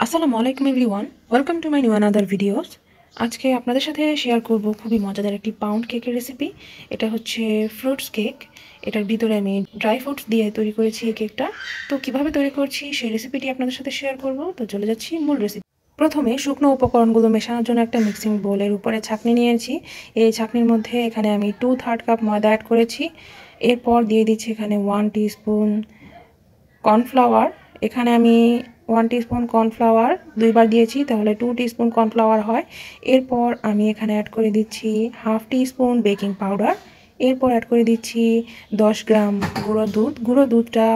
আসসালামু আলাইকুম everyone, welcome to my new another videos. আজকে আপনাদের সাথে শেয়ার করব খুবই মজাদার একটি পাউন্ড কেকের রেসিপি। এটা হচ্ছে ফ্রুটস কেক। এটার ভিতরে আমি ড্রাই ফ্রুটস দিয়ে তৈরি করেছি এই কেকটা। তো কিভাবে তৈরি করছি সেই রেসিপিটি আপনাদের সাথে শেয়ার করব। তো চলে যাচ্ছি মূল রেসিপি। প্রথমে শুকনো উপকরণগুলো মেশানোর জন্য একটা মিক্সিং বোলের উপরে ছাঁকনি নিয়েছি। এই ছাঁকনির মধ্যে এখানে আমি 2/3 কাপ ময়দা অ্যাড করেছি। এরপর দিয়ে দিচ্ছি এখানে 1 টিস্পুন কর্নফ্লাওয়ার। এখানে আমি 1 টিস্পুন কর্নফ্লাওয়ার দুইবার দিয়েছি, তাহলে 2 টিস্পুন কর্নফ্লাওয়ার হয়। এরপর আমি এখানে অ্যাড করে দিচ্ছি হাফ টিস্পুন বেকিং পাউডার। এরপর অ্যাড করে দিচ্ছি 10 গ্রাম গুঁড়ো দুধ। গুঁড়ো দুধটা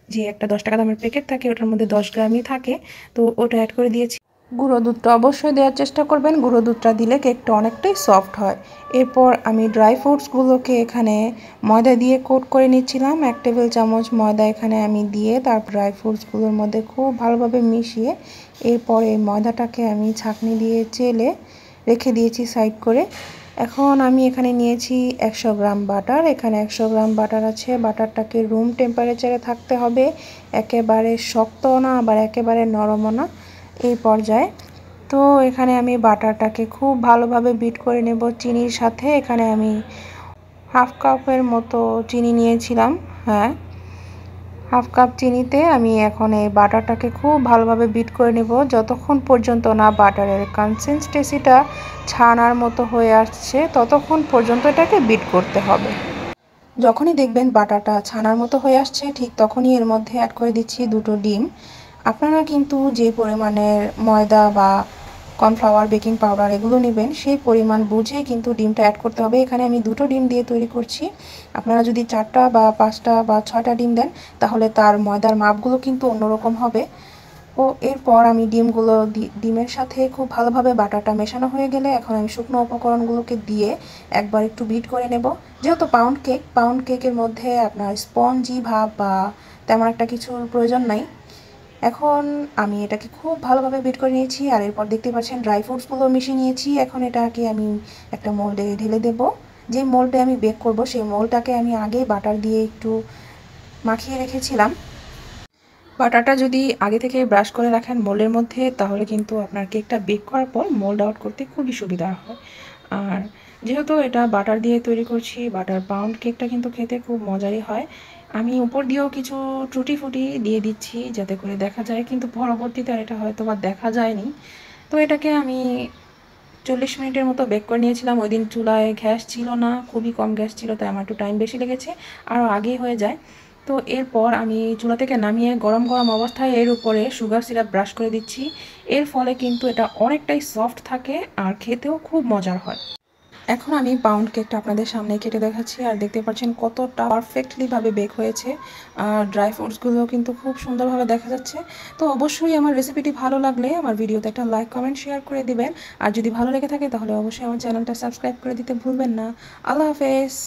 যে একটা 10 টাকা দামের প্যাকেট থাকে ওটার মধ্যে 10 গ্রামই থাকে, তো ওটা অ্যাড করে দিয়েছি। গুঁড়ো দুধটা অবশ্যই দেওয়ার চেষ্টা করবেন, গুঁড়ো দুধটা দিলে কেকটা অনেকটাই সফট হয়। এরপর আমি ড্রাই ফ্রুটসগুলোকে এখানে ময়দা দিয়ে কোট করে নিচ্ছিলাম। 1 টেবিল চামচ ময়দা এখানে আমি দিয়ে তারপর ড্রাই ফ্রুটসগুলোর মধ্যে খুব ভালোভাবে মিশিয়ে এরপর এই ময়দাটাকে আমি ছাঁকনি দিয়ে চেলে রেখে দিয়েছি সাইড করে। এখন আমি এখানে নিয়েছি 100 গ্রাম বাটার। এখানে 100 গ্রাম বাটার আছে। বাটারটাকে রুম টেম্পারেচারে থাকতে হবে, একেবারে শক্ত না আবার একেবারে নরমও না, এই পর্যায়ে। তো এখানে আমি বাটারটাকে খুব ভালোভাবে বিট করে নেব চিনির সাথে। এখানে আমি হাফ কাপের মতো চিনি নিয়েছিলাম। হ্যাঁ, হাফ কাপ চিনিতে আমি এখন এই বাটারটাকে খুব ভালোভাবে বিট করে নেব যতক্ষণ পর্যন্ত না বাটারের কনসিস্টেন্সিটা ছানার মতো হয়ে আসছে, ততক্ষণ পর্যন্ত এটাকে বিট করতে হবে। যখনই দেখবেন বাটারটা ছানার মতো হয়ে আসছে ঠিক তখনই এর মধ্যে অ্যাড করে দিচ্ছি 2টো ডিম। আপনারা কিন্তু যে পরিমাণের ময়দা বা কর্নফ্লাওয়ার বেকিং পাউডার এগুলো নেবেন সেই পরিমাণ বুঝে কিন্তু ডিমটা অ্যাড করতে হবে। এখানে আমি 2টো ডিম দিয়ে তৈরি করছি। আপনারা যদি 4টা বা 5টা বা 6টা ডিম দেন তাহলে তার ময়দার মাপগুলো কিন্তু অন্যরকম হবে। ও এরপর আমি ডিমের সাথে খুব ভালোভাবে বাটারটা মেশানো হয়ে গেলে এখন আমি শুকনো উপকরণগুলোকে দিয়ে একবার একটু বিট করে নেব। যেহেতু পাউন্ড কেকের মধ্যে আপনার স্পঞ্জি ভাব বা তেমন একটা কিছুর প্রয়োজন নাই। এখন আমি এটাকে খুব ভালোভাবে বিট করে নিয়েছি আর এরপর দেখতে পাচ্ছেন ড্রাই ফ্রুটসগুলো মিশিয়ে নিয়েছি। এখন এটাকে আমি একটা মোল্ডে ঢেলে দেব। যে মোল্ডে আমি বেক করব সেই মোল্ডটাকে আমি আগে বাটার দিয়ে একটু মাখিয়ে রেখেছিলাম। বাটারটা যদি আগে থেকে ব্রাশ করে রাখেন মোল্ডের মধ্যে তাহলে কিন্তু আপনার কেকটা বেক করার পর মোল্ড আউট করতে খুবই সুবিধা হয়। আর যেহেতু এটা বাটার দিয়ে তৈরি করছি, বাটার পাউন্ড কেকটা কিন্তু খেতে খুব মজারই হয়। আমি উপর দিয়েও কিছু টুটি ফুটি দিয়ে দিচ্ছি যাতে করে দেখা যায়, কিন্তু পরবর্তীতে এটা হয়তো বা দেখা যায়নি। তো এটাকে আমি 40 মিনিটের মতো বেক করে নিয়েছিলাম। ওই দিন চুলায় গ্যাস ছিল না, খুবই কম গ্যাস ছিল, তাই আমার একটু টাইম বেশি লেগেছে, আরও আগেই হয়ে যায়। তো এরপর আমি চুলা থেকে নামিয়ে গরম গরম অবস্থায় এর উপরে সুগার সিরাপ ব্রাশ করে দিচ্ছি। এর ফলে কিন্তু এটা অনেকটাই সফট থাকে আর খেতেও খুব মজার হয়। এখন আমি পাউন্ড কেকটা আপনাদের সামনে কেটে দেখাচ্ছি আর দেখতে পাচ্ছেন কতটা পারফেক্টলিভাবে বেক হয়েছে। আর ড্রাই ফ্রুটসগুলো কিন্তু খুব সুন্দরভাবে দেখা যাচ্ছে। তো অবশ্যই আমার রেসিপিটি ভালো লাগলে আমার ভিডিওতে একটা লাইক কমেন্ট শেয়ার করে দিবেন। আর যদি ভালো লেগে থাকে তাহলে অবশ্যই আমার চ্যানেলটা সাবস্ক্রাইব করে দিতে ভুলবেন না। আল্লাহ হাফেজ।